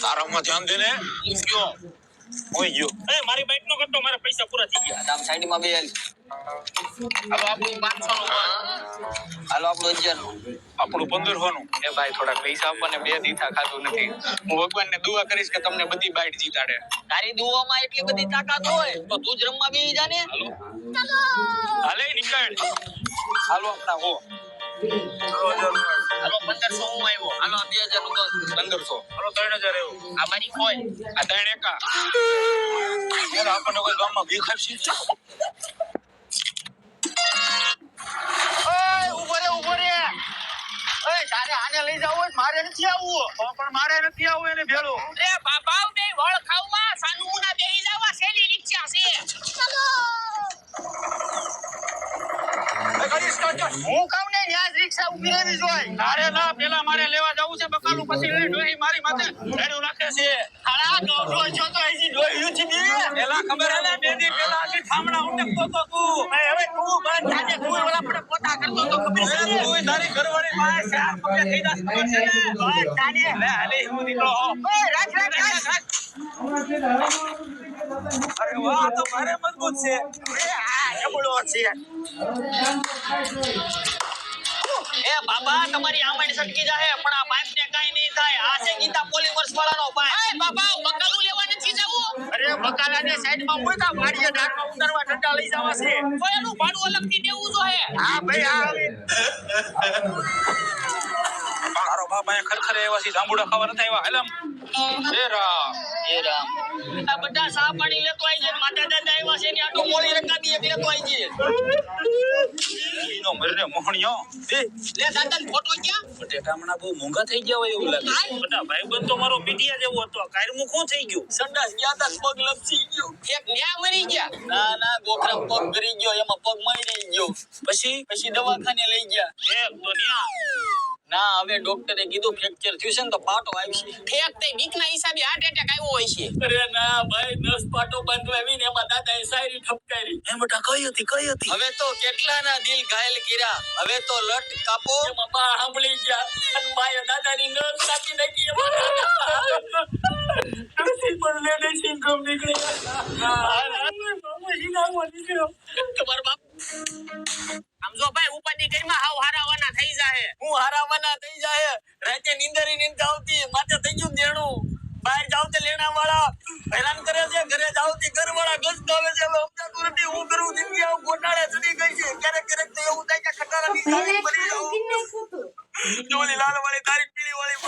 તારામાં ધ્યાન દે ને. ગયો હોય ગયો. એ મારી બાઈક નો કરતો, મારા પૈસા પૂરા થઈ ગયા. આમ સાઈડ માં બે હાલો આપણું 500 નું, હાલો આપણું 1000 નું, આપણું 1500 નું. એ ભાઈ થોડા પૈસા આપવાને, બે દીઠા ખાધું નથી. હું ભગવાનને દુઆ કરીશ કે તમને બધી બાઈટ જીતાડે. તારી દુઆમાં એટલી બધી તાકાત હોય તો તું જ રમવા બેહી જા ને. હાલો હાલે નીકળ. હાલો આપણા હો. હાલો 1500 હું આવ્યો. હાલો 2000 નું 1500. હાલો 3000 આવ્યો. આ મારી કોઈ આ 3 એકા. યાર આપણને કોઈ ગામમાં ભીખ આપશે? ઓય ઉભો રે. ઓય તારે આને લઈ જાવ હોય, મારે નથી આવવું. પણ મારે નથી આવવું એને ભેળો. એ બાબા બે વળ ખાવમાં સાનુના બેહી જાવા સેલી રિક્ષા છે. ચલો એ ગાડી સ્ટાર્ટ કર. હું કામ ને ન્યાજ રિક્ષા ઉભી રહેવી જોઈએ. તારે ના પેલા મારે લેવા જાવું છે બકાલું, પછી લઈ ડોહી મારી માથે રેડું રાખે છે. હાલા ડોડો છો તો અહીંથી ડોહી ઉઠી દે. પેલા ખબર હે ને બે દી પેલા આજી ઠામડા ઉંડકતો તો તું. હવે તું બંધ થાને. તું ઓલા પડે પોતા કરતો તો ખબર છે. તું તારી ઘરવાળી માં ચાર પગે થઈ જાસ ખબર છે ને. બંધ થાને. લે હાલે હું દીકરો હો. ઓય રાખ. અરે વાહ તો મારે મજબૂત છે. એ આ જબડો છે. એ બાબા તમારી આમણ સટકી જાહે, પણ આ પાઇપ ને કાઈ નહીં થાય. આ છે ગીતા પોલિમર્સ વાળાનો પાઇપ. એ બાબા બકાલું લેવા નથી જાવું. અરે બકાલાને સાઈડ માં મૂકા, વાડીએ ડાકમાં ઉતરવા ઠંડા લઈ જવા છે. તો એનું ભાડું અલગથી દેવું જોઈએ. હા ભાઈ આવી. મારો બાપ અહીંયા ખરખરે એવા છે, જાંબુડા ખાવા નથી આવ્યા. હાલમ એ રામ. આ બધા સા પાણી લેતો આવી છે. માતા દાદા આવ્યા છે ને આટો મોળી રકાબી એક લેતો આવી છે. ઈનો મરને મોહણિયો લે દાદા ફોટો ક્યાં? બટેટા હમણાં બહુ મોંઘા થઈ ગયા હોય એવું લાગે. બધા ભાઈબંધ તો મારો પીટિયા જેવો હતો. કાયરમું શું થઈ ગયું? સંડાસ ગયા તા, પગ લપસી ગયો. એક ન્યા મરી ગયા. ના ગોખરા પગ ગરી ગયો, એમાં પગ મરી રહી ગયો. પછી દવાખાને લઈ ગયા. એક તો ન્યા ના હવે ડોક્ટરે કીધું ફ્રેક્ચર થયું છે ને તો પાટો આવશે. ફેક તે બીકના હિસાબે હાર્ટ એટેક આવ્યો હોય છે. અરે ના ભાઈ, નસ પાટો બાંધવા આવીને એમાં દાદાએ શાયરી ઠપકારી. એ બેટા કઈ હતી? હવે તો કેટલાના દિલ ઘાયલ કર્યા. હવે તો લટ કાપો. એમાં બા સાંભળી ગયા અને બાએ દાદાની નસ કાપી નાખી. પણ લેડે સિંગમ નીકળ્યો. તમાર બાપ આમ જો ભાઈ ઉપાધિ કરીમાં હાવ હારાવાના થઈ જાહે. હું હારાવાના થઈ જાહે. રાતે નીંદરી નીંદ આવતી, માથે થઈ ગયું દેણું. બહાર જાવ તે લેણા વાળા હેરાન કરે છે, ઘરે જાવ તે ઘર વાળા ગસકાવે છે. હવે સમજાતું નથી હું કરું. જિંદગી આવ ગોટાળે ચડી ગઈ છે. ક્યારેક તો એવું થાય કે ખટારાની તારીખ મરી જાવ. જોલી લાલ વાળી તારીખ પીળી વાળી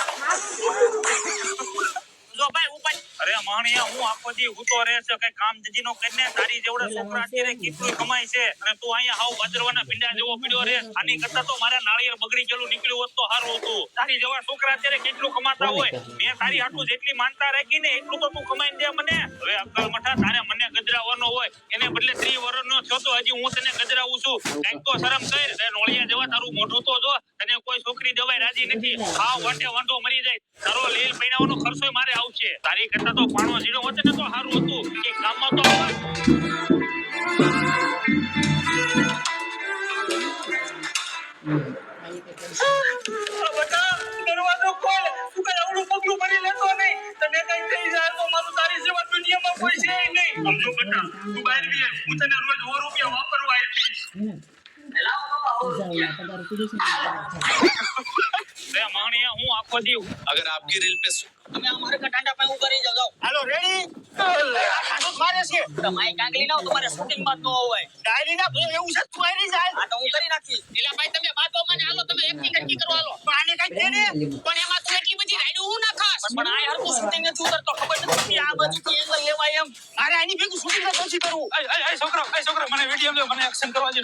જો ભાઈ ઉપાય. અરે માણિયા હું આખો દી ઉતો રહે છે, કઈ કામ જજી નો કરીને. તારી જેવડા છોકરા અત્યારે કેટલું કમાય છે અને તું અહીંયા હાવ બાજરાના ભીંડા જેવો પીડ્યો રે. આની કરતા તો મારે નાળિયેર બગડી ગયેલું નીકળ્યું હોત તો સારું હતું. તારી જેવા છોકરા અત્યારે કેટલું કમાતા હોય. મેં તારી હાટું જેટલી માનતા રાખી ને એટલું તો તું કમાઈને દે મને. હવે અક્કલ મઠા તારે મને ગજરાવાનો હોય એને બદલે 30 વર્ષનો થયો તો હજી હું તને ગજરાવું છું. કઈક તો શરમ કર. નોળિયા જેવા તારું મોઢું તો જો. તને કોઈ છોકરી દેવાય રાજી નથી. હાવ વાંટે વાંટો મરી જાય. તારો લીલ પૈણાવાનો ખર્ચો મારે આવશે. તારી કરતા તો પાણો જીરો હોત ને તો સારું હતું. કે કામમાં તો દરવાજો ખોલ. તું કઈ અવળું પગલું ભરી લેતો નહીં. તને કઈ થઈ જાય તો મારું તારી જેવા દુનિયામાં કોઈ છે નહીં. સમજો બેટા, તું બહાર બી હું તને રોજ 100 રૂપિયા વાપરવા આપીશ. હું આખો દી અગર આપકી રેલ पे અમે અમારે કટાંડા पे ऊपर ही जाओ. हेलो रेडी મારે છે તો માઈ કાંગલી ના તમારે શૂટિંગ માં તો હોય. ડાયરી ના એવું છે તું આરી જાય. આ તો હું કરી નાખી. એલા ભાઈ તમે બાતો મને હાલો, તમે એક્ટિંગ કરો હાલો. પણ આને કઈ દે ને. પણ એમાં તું એટલી બધી રાઈડ હું ના ખાસ. પણ આ હરકું શૂટિંગ ને ઉતર તો ખબર નથી આ બધી એંગલ લેવાય એમ. અરે આની ભેગું શૂટિંગ તો પછી કરું. એ છોકરો મને વિડિયો લે, મને એક્શન કરવા દે.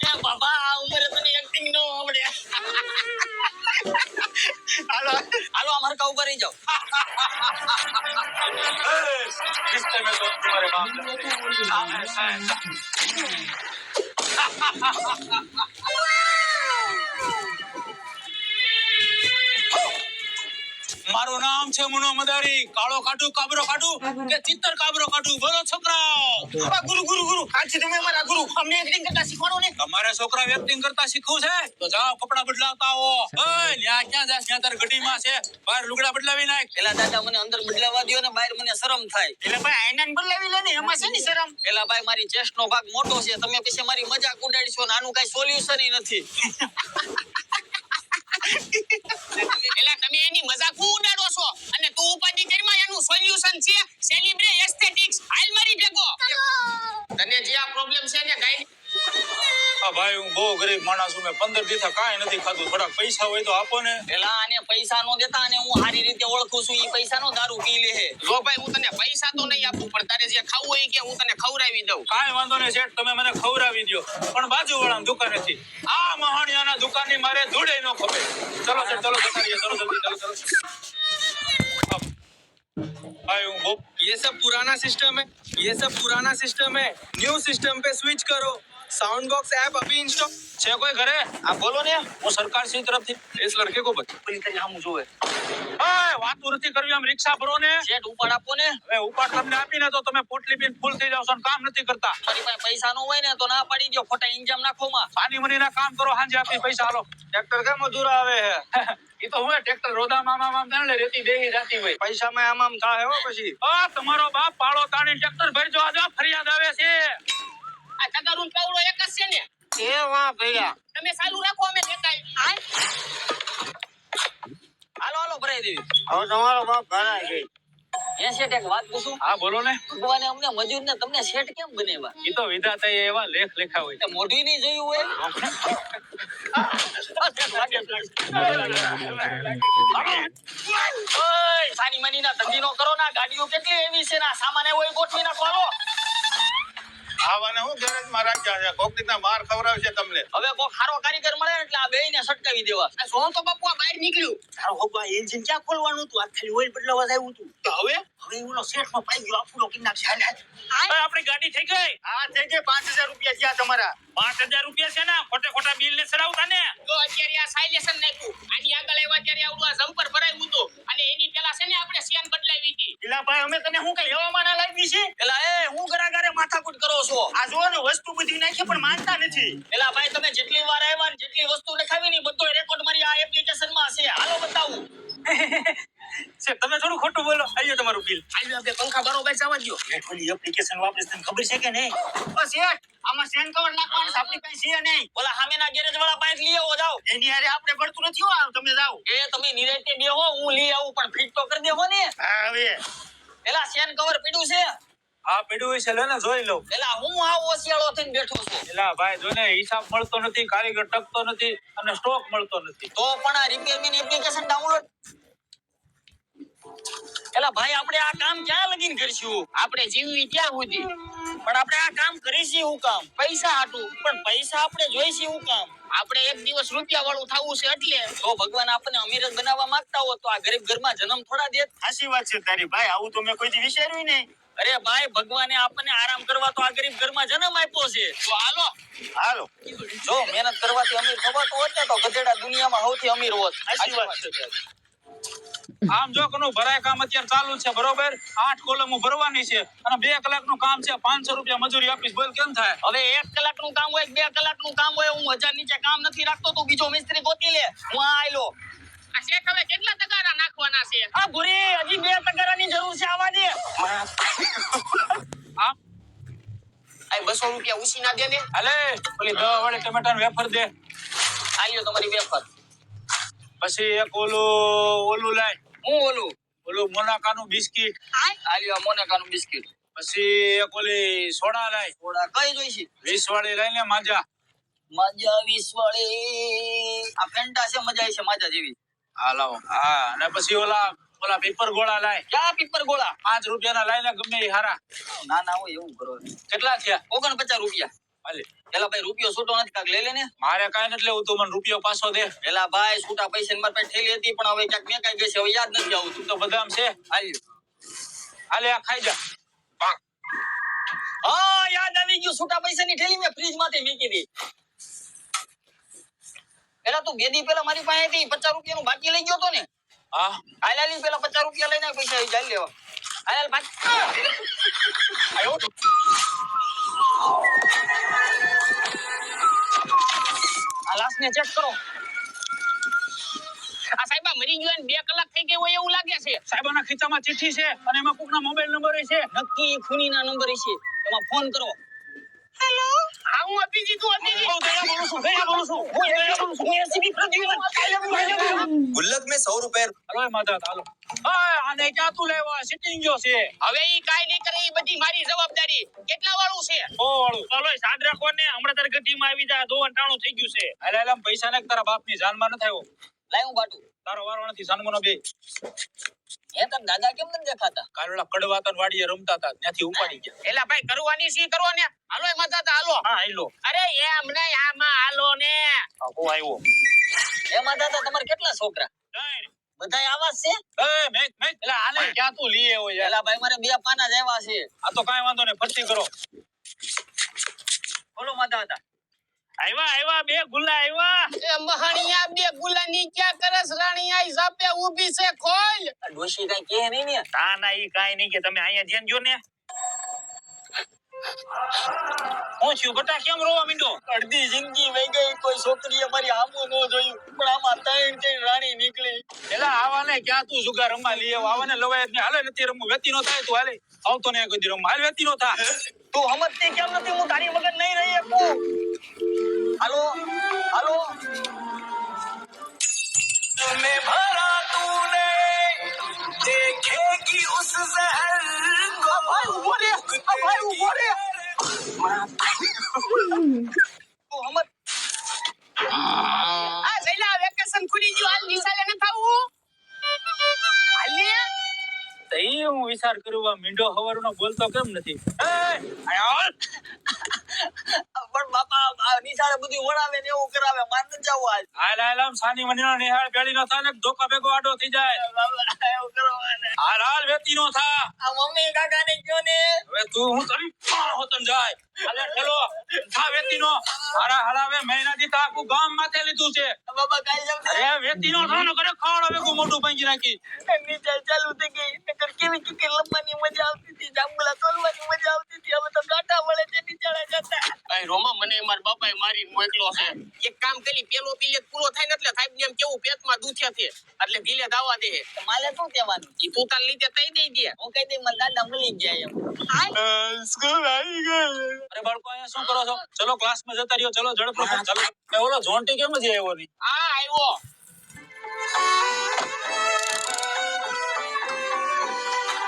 એ બાબા આ ઉંમરે તને એક્ટિંગ નો આવડે. હાલો અમાર કા ઉપર રહી જાઓ. रिश्ते में तो तुम्हारे बाप મારું નામ છે મુનો મદારી. કાળો કાઢું કાબરો કાઢું કે ચિત્તર કાબરો કાઢું, બોલો છોકરાઓ. ગુરુ ગુરુ ગુરુ આજથી તમે અમારા ગુરુ, અમને એક્ટિંગ કરતા શીખવાડો ને. તમારે છોકરા એક્ટિંગ કરતા શીખવું છે તો જાઓ કપડા બદલાવતા આવો. ઓય ન્યા ક્યાં જાસ? ન્યા તાર ગઢીમાં છે, બહાર લુગડા બદલાવી નાખ. પેલા દાદા મને અંદર બદલાવા દ્યો ને, બહાર મને શરમ થાય. એટલે ભાઈ આયનાને બદલાવી લે ને, એમાં છે ને શરમ. પેલા ભાઈ મારી ચેસ્ટ નો ભાગ મોટો છે, તમે પછી મારી મજાક ઉડાડશો ને આનું કઈ સોલ્યુશન નથી. એલા તમે એની મજાક ઉડાડો છો અને તું ઉપાધિ કરીમાં એનું સોલ્યુશન છે સેલિબ્રે એસ્થેટિક્સ. હાલ મારી ભેગો. તને જે આ પ્રોબ્લેમ છે ને ગાઈ. આ ભાઈ હું બહુ ગરીબ માણસ છું, મેં 15 દિવસ કાંઈ નથી ખાધું. થોડાક પૈસા હોય તો આપો ને. પેલા આને પૈસા નો દેતા અને હું સારી રીતે ઓળખું છું, ઈ પૈસા નો દારૂ પી લે છે. જો ભાઈ હું તને પૈસા તો નહીં આપું, પણ તારે જે ખાવું હોય કે હું તને ખવડાવી દઉં. કાંઈ વાંધો નહીં શેઠ, તમે મને ખવડાવી દ્યો, પણ બાજુવાળાની દુકાનેથી. આ મહાણિયાના દુકાનની મારે ધૂળે ન ખપે. ચલો શેઠ, ચલો જતા રહીએ, ચલો જલ્દી, ચલો ચલો. ભાઈ હું બહુ ये सब पुराना सिस्टम है, ये सब पुराना सिस्टम है. न्यू सिस्टम पे स्विच करो. साउंड बॉक्स ऐप अभी इंस्टॉल. છે કોઈ ઘરે? આ બોલો ને. હું સરકાર શ્રી તરફથી. इस लड़के को बता. પેલી તારી સામું જોવે. ઓય વાતું નથી કરવી, આમ રિક્ષા ભરો ને. શેઠ ઉપાડ આપો ને. હવે ઉપાડ તમને આપીને તો તમે પોટલી પીને ફૂલ થઈ જાવ છો ને કામ નથી કરતા. મારી પાસે પૈસા નો હોય ને તો ના પાડી દો, ખોટા ઇન્જામ નાખો માં. સાની મનીના કામ કરો, હાંજે આપી પૈસા હાલો. ट्रैक्टर का मजदूर आवे है. ઈ તો હું ટ્રેક્ટર રોદા મામા જાણે રેતી બેહી જાતી હોય. पैसा में आम था है वो પછી. આ તમારો બાપ પાળો તાણી ટ્રેક્ટર ભરજો, આજે ફરિયાદ આવે છે. આ તગારું પાવડો એક જ છે ને. એ વાહ ભૈયા. તમે ચાલુ રાખો, અમે દેખાય. હાલો હાલો ભરાઈ દેવી. હવે તમારો બાપ ભરાય ગઈ. એ શેઠ એક વાત પૂછું. હા બોલો ને. ભગવાને અમને મજૂર ને તમને શેઠ કેમ બનાવ્યા? ઈ તો વિધાતા એવા લેખ લેખા હોય. તે મોઢું નહીં જોયું હોય. ઓય સાની મનીના ધંધી નો કરો ના, ગાડીઓ કેટલી એવી છે ના, સામાન હોય ગોઠવી નાખો. હાલો આવાને હું ગેરેજ માં રાખ્યા છે, કોક દીના માર ખવરાવશે તમને. હવે કોઈ ખારો કારીગર મળે ને એટલે આ બેયને સટકાવી દેવા. આ સોન તો બાપુ આ બહાર નીકળ્યું. તારો હોગવા એન્જિન ક્યાં ખોલવાનું હતું? આ ખાલી ઓઇલ બદલાવા જ આવ્યું હતું. તો હવે ઓલો શેઠ નો પાઈ ગયો, આફુડો કિન નાખશે. હાલ ઓય આપણી ગાડી થઈ ગઈ. હા થઈ ગઈ. 5000 રૂપિયા જ્યાં તમારા. 5000 રૂપિયા છે ને, ખોટે ખોટા બિલ ને ચડાવતા ને. તો અત્યારે આ સાયલેશન નાખ્યું. આની આગળ આવ્યા ત્યારે આવડું આ જમ્પર ભરાયું હતું અને એની પેલા છે ને આપણે સિયાન બદલાવી હતી. એલા ભાઈ અમે તને હું કઈ હવામાન લાવી છે? પેલા એ હું ગરાગારે માથાકૂટ કરો છો? આ જો ને વસ્તુ બધી નાખી પણ માનતા નથી. પેલા ભાઈ તમે જેટલી વાર આવ્યા ને જેટલી વસ્તુ લખાવી ને બધો રેકોર્ડ મારી આ એપ્લિકેશન માં છે. હાલો બતાવું. છે તમે થોડું ખોટું બોલો. આયો તમારું બિલ. આલ્યો બે પંખા બરોબર જવા દો. ઓલી એપ્લિકેશન વાપરે તને ખબર છે કે નહીં? બસ યાર આમાં સેન કવર નાખવાનું છે, આપણી પાસે છે નહીં. ઓલા સામેના ગેરેજ વાળા પાસે લઈ આવો. જાઓ. એની હારે આપણે પડતું નથી. હો તમે જાઓ. એ તમે નિરાંતે બેહો, હું લઈ આવું, પણ ફિટ તો કરી દેવો ને. હા હવે પેલા સેન કવર પીડ્યું છે. આ પીડું છે, લે ને જોઈ લઉં. પેલા હું આ ઓસિયાળો થઈને બેઠો છું. એલા ભાઈ જોને હિસાબ મળતો નથી, કારીગર ટકતો નથી અને સ્ટોક મળતો નથી. તો પણ આ રિપેરમેન એપ્લિકેશન ડાઉનલોડ. એલા ભાઈ આપણે આ કામ ક્યાં લગીન કરશું? આપણે જીવવી ક્યાં સુધી? પણ આપણે આ કામ કરીશું હું કામ? પૈસા હાટું. પણ પૈસા આપણે જોઈશું હું કામ? આપણે એક દિવસ રૂપિયા વાળું થવું છે એટલે. જો ભગવાન આપણને અમીર જ બનાવવા માંગતા હોત તો આ ગરીબ ઘરમાં જન્મ થોડા દેત. સાચી વાત છે તારી ભાઈ, આવું તો મેં કોઈ દી વિચાર્યું નહીં. અરે ભાઈ ભગવાને આપણને આરામ કરવા તો આ ગરીબ ઘરમાં જન્મ આપ્યો છે. તો હાલો હાલો. જો મહેનત કરવાથી અમીર થવાતું હોત ને તો ગધેડા દુનિયામાં સૌથી અમીર હોત. સાચી વાત છે. આમ જો કોનું ભરાય કામ અત્યારે ચાલુ છે બરોબર, 8 કોલમો ભરવાની છે અને 2 કલાકનું કામ છે, 500 રૂપિયા મજૂરી આપીશ, બોલ કેમ થાય? હવે 1 કલાકનું કામ હોય 2 કલાકનું કામ હોય, હું 1000 નીચે કામ નથી રાખતો. તું બીજો મિસ્ત્રી ગોતી લે, હું આ આયલો. આ શેઠ હવે કેટલા તગારા નાખવાના છે? આ ભૂરી હજી 2 તગારાની જરૂર છે, આવા દે. આમ આ 200 રૂપિયા ઉછી ના દે ને. હાલે ઓલી 10 વાળી ટમેટાનું વેફર દે. આલ્યો તમારી વેફર. પછી એક ઓલું લાય. હું ઓલું મોનાકાનું બિસ્કિટ. આલ્યો મોનેકાનું બિસ્કિટ. પછી એક ઓલી સોડા લાય. થોડા કઈ જોઈશે? 20 વાળી લઈને માજા. મજા 20 વાળી. આ ફેન્ટા છે, મજા આવી છે માજા જેવી. હા લાવો. હા અને પછી ઓલા પીપર ગોળા લાય. ક્યાં પીપર ગોળા? 5 રૂપિયાના લાઈને ગમે એ હારા. ના ના હોય એવું કરો. કેટલા થયા? 49 રૂપિયા. હાલે. પેલા ભાઈ રૂપિયો છૂટો નથી, કાક લઈ લે ને. મારે કાઈ નથી લેવું, તું મને રૂપિયો પાછો દે. પેલા ભાઈ છૂટા પૈસા મારી પાસે થેલી હતી પણ હવે ક્યાંક મેં કઈ ગઈ છે, હવે યાદ નથી આવતું. તો બદામ છે. હાલ્યો. હાલે આ ખાઈ જા. હા યાદ આવી ગયું, છૂટા પૈસાની થેલી મેં ફ્રીજ માંથી મૂકી દી. પેલા તું 2 દી પેલા મારી પાસેથી 50 રૂપિયાનું બાકી લઈ ગયો તો ને. હા હાલ હાલ પેલા 50 રૂપિયા લઈને આવ, પૈસા ચાલ લેવા. હાલ હાલ ભાગ. આયો આ લાશને ચેક કરો. આ સાહેબ મરી ગયો ને 2 કલાક થઈ ગઈ હોય એવું લાગે છે. સાહેબના ખીચામાં ચિઠ્ઠી છે અને એમાં કોકના મોબાઈલ નંબર છે. નક્કી ખૂનીના નંબર છે, એમાં ફોન કરો. હેલો, હા હું અભિજીત છું. હું દયા બોલું છું, દયા બોલું છું. હું દયા બોલું છું. હું એસીપી પ્રદ્યુમન. गुल्लक में 100 रुपए હાલો એ માતા હાલો. ઓય આને ક્યાં તું લેવા સિટિંગ ગયો છે? હવે ઈ કાઈ નહીં કરે, ઈ બધી મારી જવાબદારી. કેટલા વાળું છે? ઓ વાળું. ચાલો સાદ રાખો ને, હમણાં તાર ગઢીમાં આવી જા, દોવન થઈ ગયું છે. અરે એલા પૈસા ને તારા બાપની જાનમાં ન થયો. લાય હું બાટું. તારો વારો નથી જાનમોનો બે. એ તાર દાદા કેમ નથી દેખાતા? કાલોલા કડવાતન વાડીએ રમતા હતા ત્યાંથી ઉપાડી ગયા. એલા ભાઈ કરવાની સી કરો ને. હાલો એમાં જાતા હાલો. હા આઈલો. અરે એમ નહીં, આમાં હાલો ને. હું આવ્યો. એમાં જાતા તમારે કેટલા છોકરા? નહીં. બધાય આવાજ છે? એ મેક મેક એલા આને ક્યાં તું લઈ આવ્યો યાર? એલા ભાઈ મારે 2 પાના જ આવ્યા છે. આ તો કાંઈ વાંધો નહીં ફરતી કરો. બોલો માતા હતા. આવ્યા 2 ગુલ્લા આવ્યા. એ મહાણિયા 2 ગુલાની ક્યાં કરસ? રાણીયા હિસાબે ઊભી છે, ખોલ. આ ડોશી કઈ કહે નહીં ને? ના ના ઈ કાંઈ નહીં કે તમે અહીંયા ધ્યાન જો ને. હું છું બટા કેમ રોવા મીંડો? અડધી જિંદગી વહી ગઈ, કોઈ છોકરીએ મારી આમું ન જોયું, પણ આમાં 3 રાણી નીકળી. એલા આવાને ક્યાં તું જુગાર રમવા લઈ આવ્યો? આવાને લવાય જ ને હાલે નથી રમવું, વેતી નો થાય તું હાલે. આવતો ને કોઈ દી રમવા હાલ, વેતી નો થા. તું સમજતી કેમ નથી? હું તારી વગર નહીં રહી શકું. હાલો હાલો. में भरा तूने देखेगी उस जहर को ભાઈ ઉભો રે, આ ભાઈ ઉભો રે. તું સમજ. આ જઈલા વેકેશન ખુલી ગયું, હાલ નિશાળે ન થાવું. હાલ ને. તઈ હું વિચાર કરું આ મીંડો હવારનો બોલતો કેમ નથી? એ આયો. પણ બાપા આ નિશાળે બધું વળાવે ને એવું કરાવે, માર ન જાવ આજ. હાલ હાલ આમ સાની મનીનો નિહાળ બેડી નો થાય ને ધોકા ભેગો આડો થઈ જાય. એવું કરવાને. હાલ હાલ વેતી નો થા. આ મમ્મી કાકા ને કયો ને. હવે તું હું તારી હોતન જાય. હાલે ઠેલો થા વેતી નો. હારા હરાવે મહિનાથી તો આખું ગામ માથે લીધું છે. બાબા કાઈ જમ. અરે વેતી નો થાનો કરે ખાવડો ભેગું મોટું ભાંગી નાખી. નીચે ચાલુ થઈ ગઈ. નકર કેવી કેવી લંબાની મજા આવતી હતી, જાંબુલા તોલવાની મજા આવતી હતી. હવે તો ગાંઠા મળે છે નીચાળા જતા. ભાઈ રોમા મને માર બાપાએ મારી મોકલો છે. એક કામ કરી, પેલો પિલિયત પૂરો થાય ને એટલે સાહેબ ને એમ કેવું પેટમાં દુખ્યા છે એટલે ઢીલે દાવા દે. માલે શું કહેવાનું? ઈ તું તાર લીધે તઈ દઈ દે. હું કહી દઈ મારા દાદા મળી ગયા એમ. स्कूल आई गए અરે બાળકો અહીંયા શું કરો છો? ચલો ક્લાસમાં જતા રહ્યો. ચલો ઝડપ ચાલો. એ ઓલો જોન્ટી કેમ જ આવ્યો નહીં? આ આવ્યો.